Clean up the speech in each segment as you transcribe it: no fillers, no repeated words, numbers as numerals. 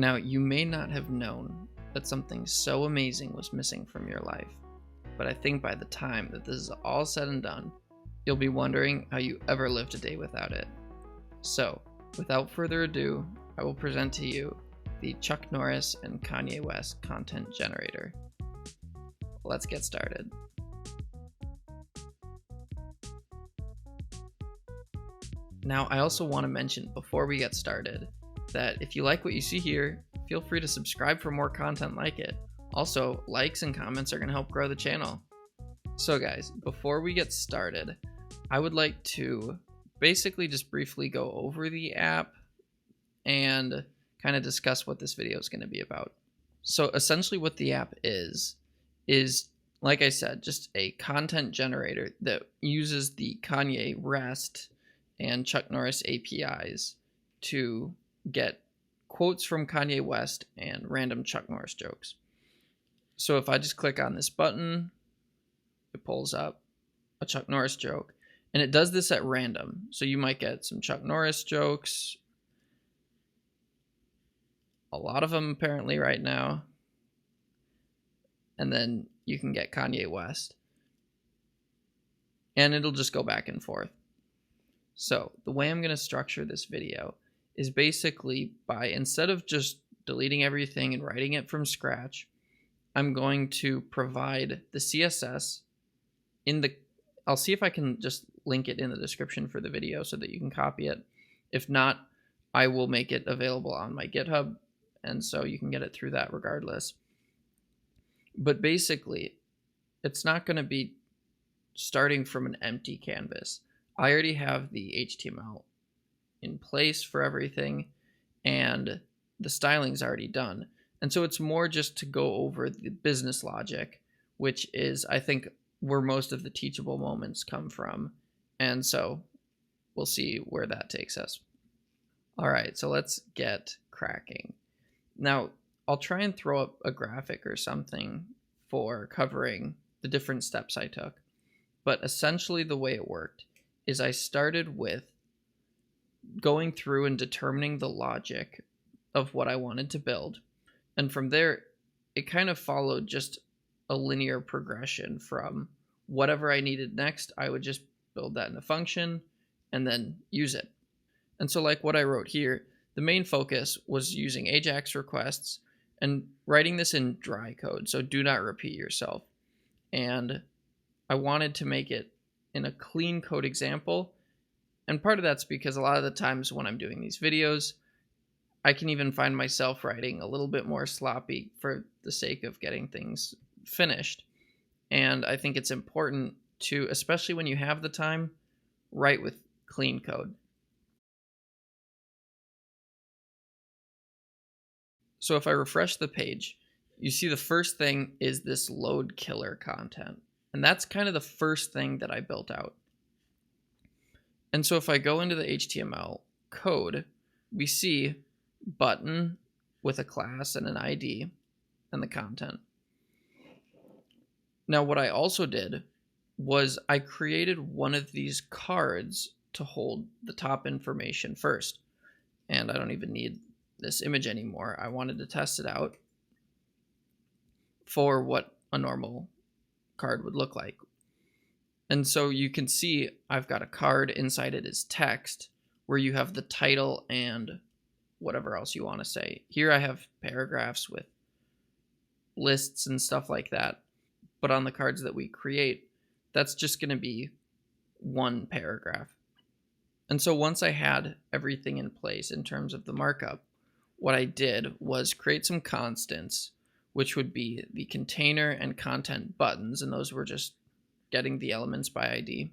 Now, you may not have known that something so amazing was missing from your life, but I think by the time that this is all said and done, you'll be wondering how you ever lived a day without it. So, without further ado, I will present to you the Chuck Norris and Kanye West content generator. Let's get started. Now, I also want to mention before we get started that if you like what you see here, feel free to subscribe for more content like it. Also, likes and comments are going to help grow the channel. So guys, before we get started, I would like to basically just briefly go over the app and kind of discuss what this video is going to be about. So essentially what the app is like I said, just a content generator that uses the Kanye REST and Chuck Norris APIs to get quotes from Kanye West and random Chuck Norris jokes. So if I just click on this button, it pulls up a Chuck Norris joke, and it does this at random. So you might get some Chuck Norris jokes, a lot of them apparently right now, and then you can get Kanye West, and it'll just go back and forth. So the way I'm going to structure this video is basically by, instead of just deleting everything and writing it from scratch, I'm going to provide the CSS in the, I'll see if I can just link it in the description for the video so that you can copy it. If not, I will make it available on my GitHub, and so you can get it through that regardless. But basically, it's not going to be starting from an empty canvas. I already have the HTML in place for everything, and the styling's already done. And so it's more just to go over the business logic, which is, I think, where most of the teachable moments come from. And so we'll see where that takes us. All right, so let's get cracking. Now, I'll try and throw up a graphic or something for covering the different steps I took. But essentially the way it worked is I started with going through and determining the logic of what I wanted to build. And from there, it kind of followed just a linear progression from whatever I needed next. I would just build that in a function and then use it. And so like what I wrote here, the main focus was using AJAX requests and writing this in dry code. So do not repeat yourself. And I wanted to make it in a clean code example. And part of that's because a lot of the times when I'm doing these videos, I can even find myself writing a little bit more sloppy for the sake of getting things finished. And I think it's important to, especially when you have the time, write with clean code. So if I refresh the page, you see the first thing is this load killer content. And that's kind of the first thing that I built out. And so if I go into the HTML code, we see button with a class and an ID and the content. Now what I also did was I created one of these cards to hold the top information first. And I don't even need this image anymore. I wanted to test it out for what a normal card would look like. And so you can see I've got a card, inside it is text, where you have the title and whatever else you want to say. Here I have paragraphs with lists and stuff like that. But on the cards that we create, that's just going to be one paragraph. And so once I had everything in place in terms of the markup, what I did was create some constants, which would be the container and content buttons, and those were just getting the elements by ID,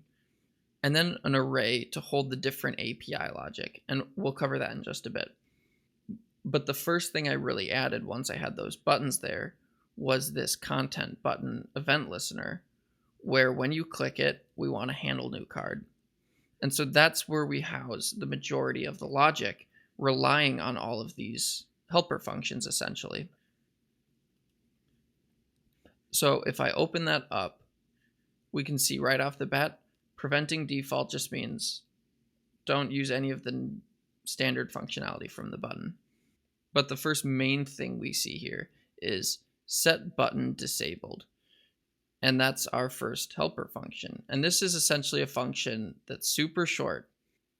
and then an array to hold the different API logic, and we'll cover that in just a bit. But the first thing I really added once I had those buttons there was this content button event listener, where when you click it, we want to handle new card. And so that's where we house the majority of the logic, relying on all of these helper functions essentially. So if I open that up, we can see right off the bat, preventing default just means don't use any of the standard functionality from the button. But the first main thing we see here is set button disabled. And that's our first helper function. And this is essentially a function that's super short.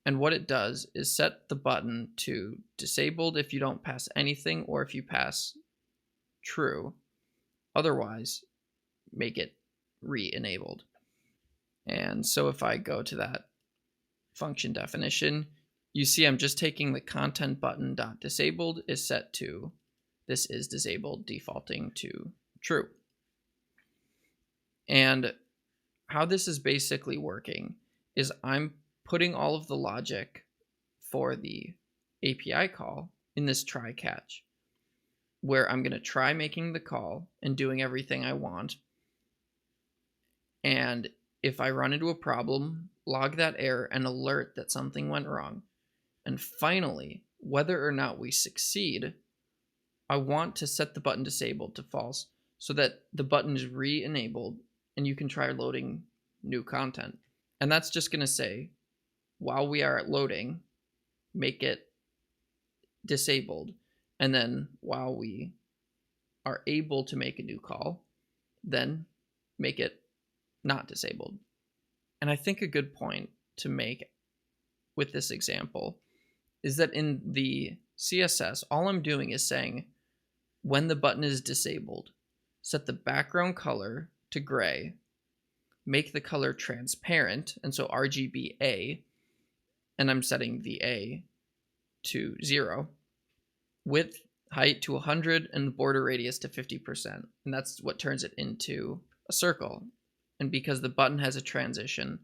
And what it does is set the button to disabled if you don't pass anything or if you pass true. Otherwise, make it re-enabled. And so if I go to that function definition, you see I'm just taking the content button dot disabled is set to this is disabled, defaulting to true. And how this is basically working is I'm putting all of the logic for the API call in this try catch, where I'm going to try making the call and doing everything I want. And if I run into a problem, log that error and alert that something went wrong. And finally, whether or not we succeed, I want to set the button disabled to false so that the button is re-enabled and you can try loading new content. And that's just going to say, while we are at loading, make it disabled. And then while we are able to make a new call, then make it not disabled. And I think a good point to make with this example is that in the CSS, all I'm doing is saying when the button is disabled, set the background color to gray, make the color transparent, and so rgba, and I'm setting the A to 0, width, height to 100, and border radius to 50%. And that's what turns it into a circle. And because the button has a transition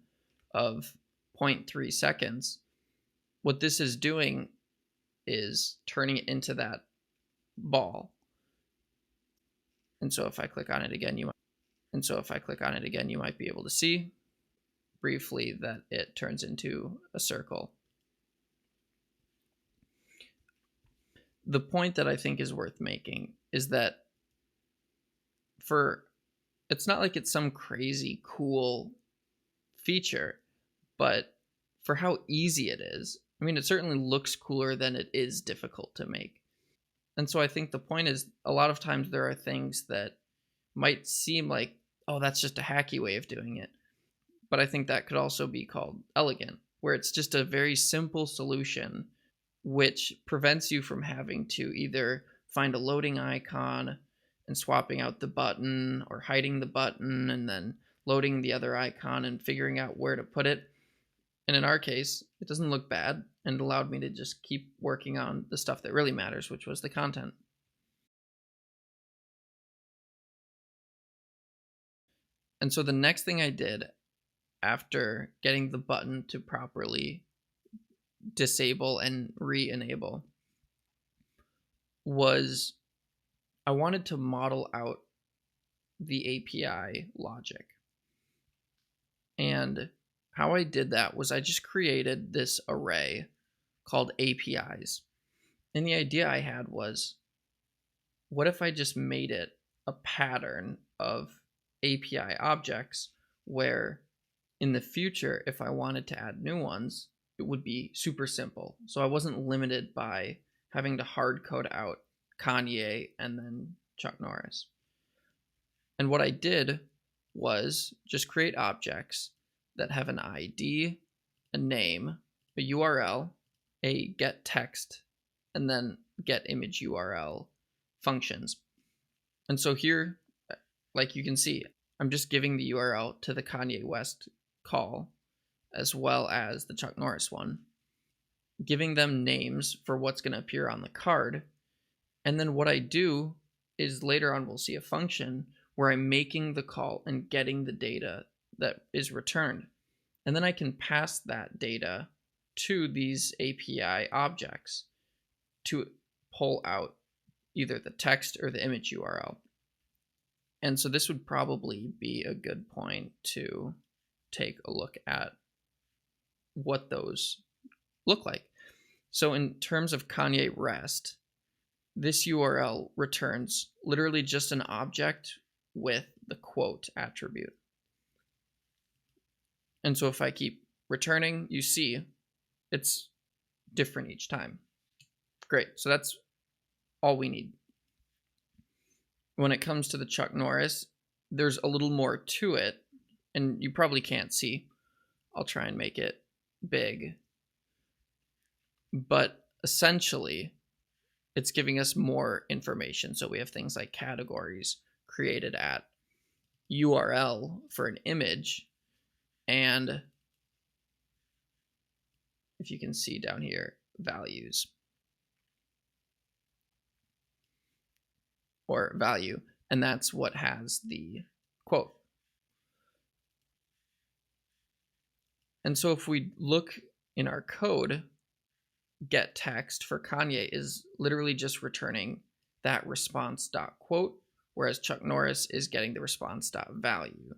of 0.3 seconds, what this is doing is turning it into that ball. And so if I click on it again, you might be able to see briefly that it turns into a circle. The point that I think is worth making is that it's not like it's some crazy cool feature, but for how easy it is, I mean, it certainly looks cooler than it is difficult to make. And so I think the point is a lot of times there are things that might seem like, oh, that's just a hacky way of doing it. But I think that could also be called elegant, where it's just a very simple solution which prevents you from having to either find a loading icon and swapping out the button or hiding the button and then loading the other icon and figuring out where to put it. And in our case, it doesn't look bad and allowed me to just keep working on the stuff that really matters, which was the content. And so the next thing I did after getting the button to properly disable and re-enable was I wanted to model out the API logic. And how I did that was I just created this array called APIs. And the idea I had was, what if I just made it a pattern of API objects where in the future, if I wanted to add new ones, it would be super simple. So I wasn't limited by having to hard code out Kanye and then Chuck Norris. And what I did was just create objects that have an ID, a name, a URL, a get text, and then get image URL functions. And so here, like you can see, I'm just giving the URL to the Kanye West call as well as the Chuck Norris one, giving them names for what's going to appear on the card. And then what I do is later on we'll see a function where I'm making the call and getting the data that is returned. And then I can pass that data to these API objects to pull out either the text or the image URL. And so this would probably be a good point to take a look at what those look like. So in terms of Kanye REST, this URL returns literally just an object with the quote attribute. And so if I keep returning, you see it's different each time. Great. So that's all we need. When it comes to the Chuck Norris, there's a little more to it, and you probably can't see. I'll try and make it big. But essentially, it's giving us more information. So we have things like categories created at, URL for an image, and if you can see down here, values or value, and that's what has the quote. And so if we look in our code, get text for Kanye is literally just returning that response.quote, whereas Chuck Norris is getting the response.value.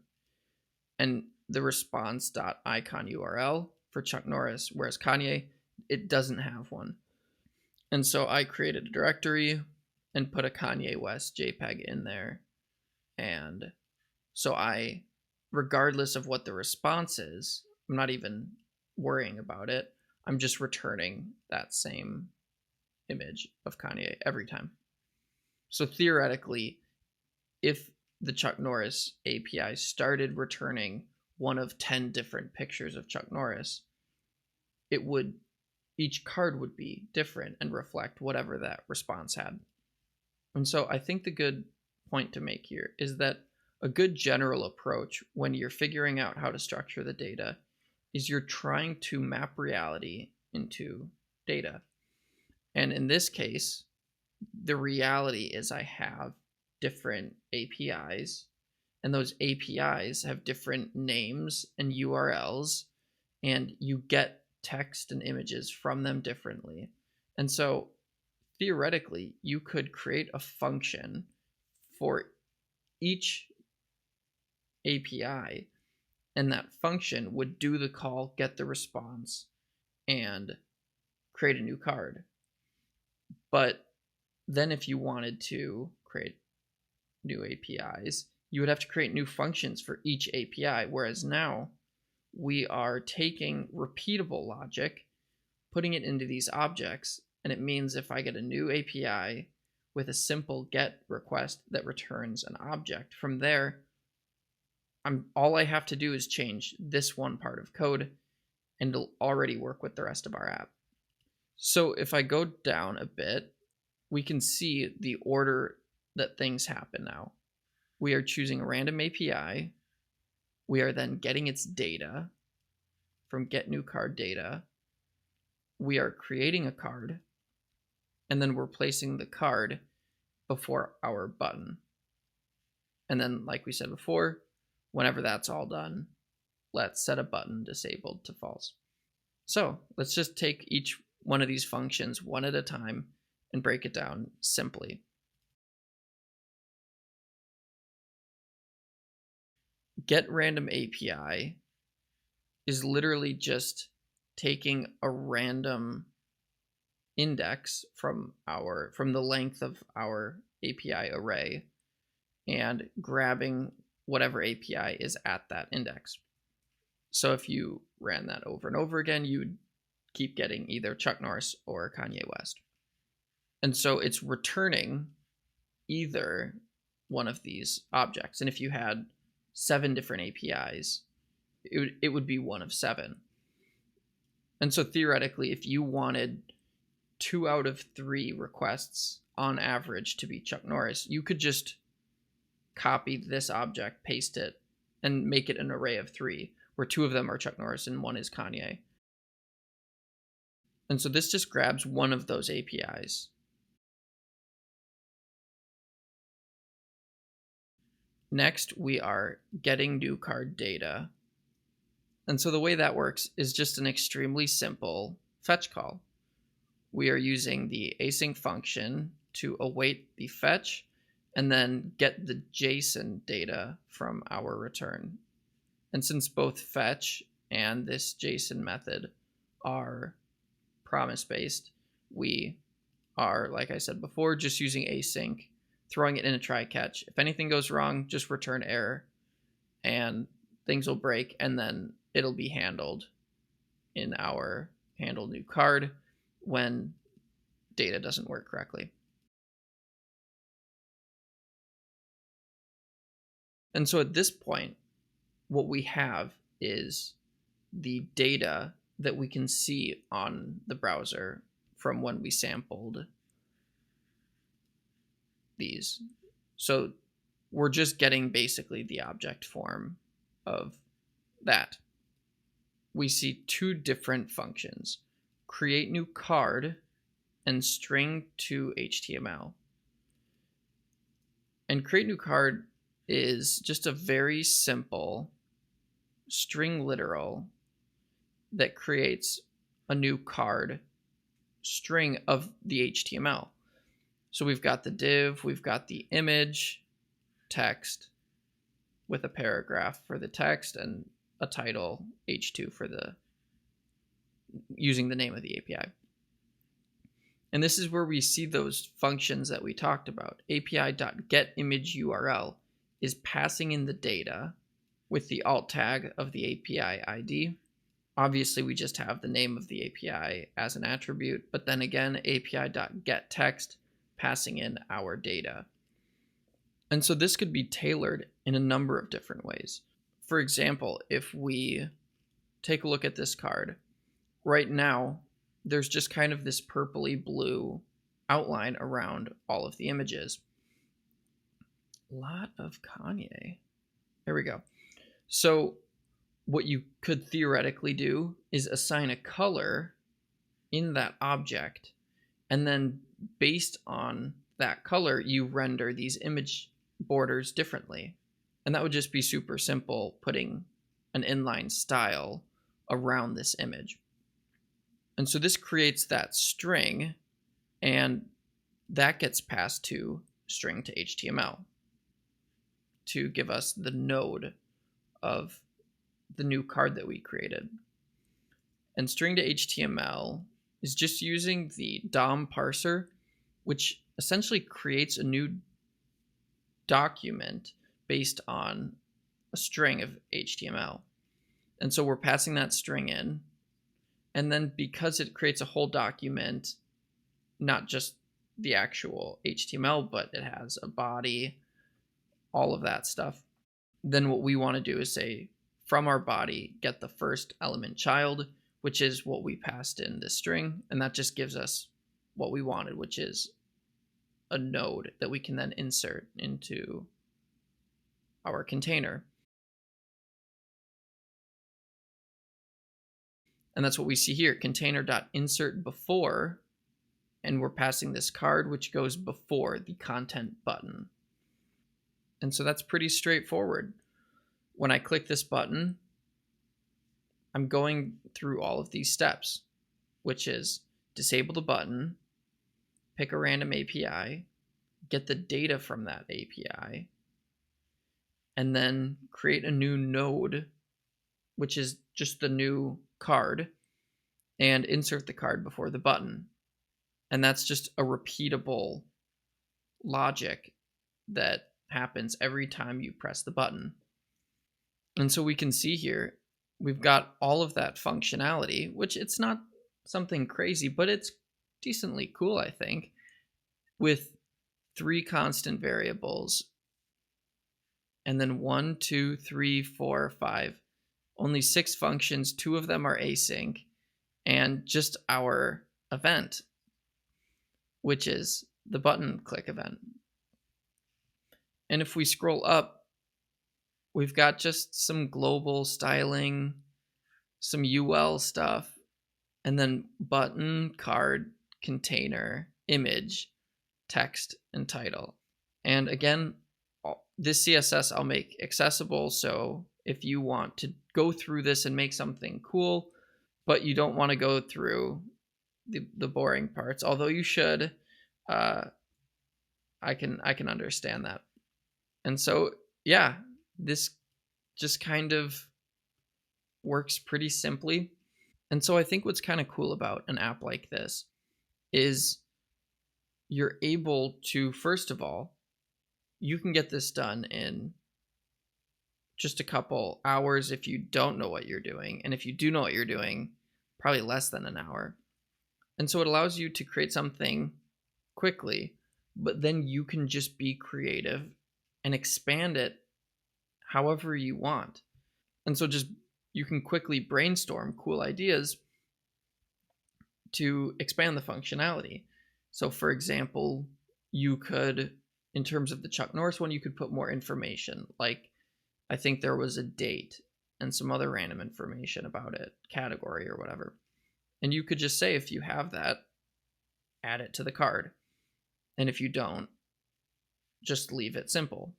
And the response.icon URL for Chuck Norris, whereas Kanye, it doesn't have one. And so I created a directory and put a Kanye West JPEG in there. And so I, regardless of what the response is, I'm not even worrying about it. I'm just returning that same image of Kanye every time. So theoretically, if the Chuck Norris API started returning one of 10 different pictures of Chuck Norris, each card would be different and reflect whatever that response had. And so I think the good point to make here is that a good general approach when you're figuring out how to structure the data is you're trying to map reality into data. And in this case, the reality is I have different APIs, and those APIs have different names and URLs, and you get text and images from them differently. And so theoretically, you could create a function for each API, and that function would do the call, get the response, and create a new card. But then if you wanted to create new APIs, you would have to create new functions for each API, whereas now we are taking repeatable logic, putting it into these objects, and it means if I get a new API with a simple get request that returns an object, from there, all I have to do is change this one part of code, and it'll already work with the rest of our app. So if I go down a bit, we can see the order that things happen now. We are choosing a random API. We are then getting its data from get new card data. We are creating a card, and then we're placing the card before our button. And then, like we said before, whenever that's all done, let's set a button disabled to false. So let's just take each one of these functions one at a time and break it down simply. Get random API is literally just taking a random index from the length of our API array and grabbing whatever API is at that index. So if you ran that over and over again, you'd keep getting either Chuck Norris or Kanye West. And so it's returning either one of these objects. And if you had 7 different APIs, it would be one of 7. And so theoretically, if you wanted 2 out of 3 requests on average to be Chuck Norris, you could just copy this object, paste it, and make it an array of 3, where 2 of them are Chuck Norris and 1 is Kanye. And so this just grabs one of those APIs. Next, we are getting new card data. And so the way that works is just an extremely simple fetch call. We are using the async function to await the fetch and then get the JSON data from our return. And since both fetch and this JSON method are promise-based, we are, like I said before, just using async, throwing it in a try catch. If anything goes wrong, just return error and things will break, and then it'll be handled in our handle new card when data doesn't work correctly. And so at this point, what we have is the data that we can see on the browser from when we sampled these. So we're just getting basically the object form of that. We see two different functions, create new card and string to HTML. And create new card is just a very simple string literal that creates a new card string of the HTML. So we've got the div, we've got the image, text with a paragraph for the text and a title h2 for using the name of the API. And this is where we see those functions that we talked about. API.getImageURL is passing in the data with the alt tag of the API ID. Obviously, we just have the name of the API as an attribute, but then again, API.getText passing in our data. And so this could be tailored in a number of different ways. For example, if we take a look at this card, right now, there's just kind of this purpley blue outline around all of the images. A lot of Kanye. There we go. So what you could theoretically do is assign a color in that object, and then based on that color, you render these image borders differently. And that would just be super simple, putting an inline style around this image. And so this creates that string, and that gets passed to string to HTML to give us the node of the new card that we created. And string to HTML is just using the DOM parser, which essentially creates a new document based on a string of HTML. And so we're passing that string in. And then because it creates a whole document, not just the actual HTML, but it has a body, all of that stuff, then what we want to do is say, from our body, get the first element child, which is what we passed in this string. And that just gives us what we wanted, which is a node that we can then insert into our container. And that's what we see here, container.insert before, and we're passing this card, which goes before the content button. And so that's pretty straightforward. When I click this button, I'm going through all of these steps, which is disable the button, pick a random API, get the data from that API, and then create a new node, which is just the new card, and insert the card before the button. And that's just a repeatable logic that happens every time you press the button. And so we can see here, we've got all of that functionality, which it's not something crazy, but it's decently cool, I think, with 3 constant variables, and then 1, 2, 3, 4, 5, only 6 functions, 2 of them are async, and just our event, which is the button click event. And if we scroll up, we've got just some global styling, some UL stuff, and then button, card, container, image, text, and title. And again, this CSS I'll make accessible, so if you want to go through this and make something cool, but you don't want to go through the boring parts, although you should, I can understand that. And so, yeah, this just kind of works pretty simply. And so I think what's kind of cool about an app like this is you're able to, first of all, you can get this done in just a couple hours if you don't know what you're doing. And if you do know what you're doing, probably less than an hour. And so it allows you to create something quickly, but then you can just be creative and expand it however you want. And so just you can quickly brainstorm cool ideas to expand the functionality. So for example, you could, in terms of the Chuck Norris one, you could put more information. Like, I think there was a date and some other random information about it, category or whatever. And you could just say, if you have that, add it to the card. And if you don't, just leave it simple.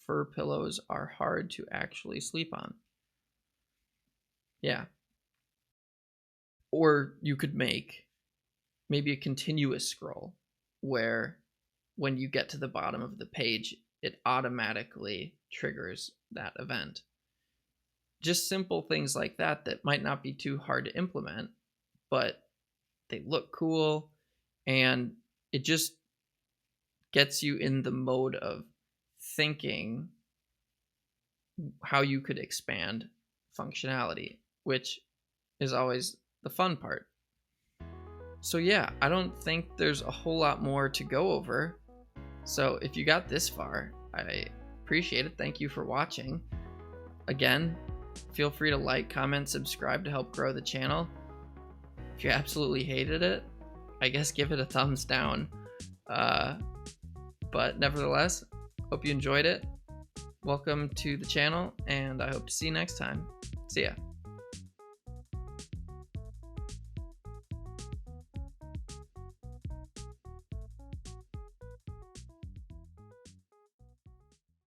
Fur pillows are hard to actually sleep on. Yeah. Or you could make maybe a continuous scroll where when you get to the bottom of the page, it automatically triggers that event. Just simple things like that that might not be too hard to implement, but they look cool, and it just gets you in the mode of thinking how you could expand functionality, which is always the fun part. So yeah, I don't think there's a whole lot more to go over. So if you got this far, I appreciate it. Thank you for watching. Again, feel free to like, comment, subscribe to help grow the channel. If you absolutely hated it, I guess give it a thumbs down. But nevertheless, hope you enjoyed it. Welcome to the channel, and I hope to see you next time. See ya.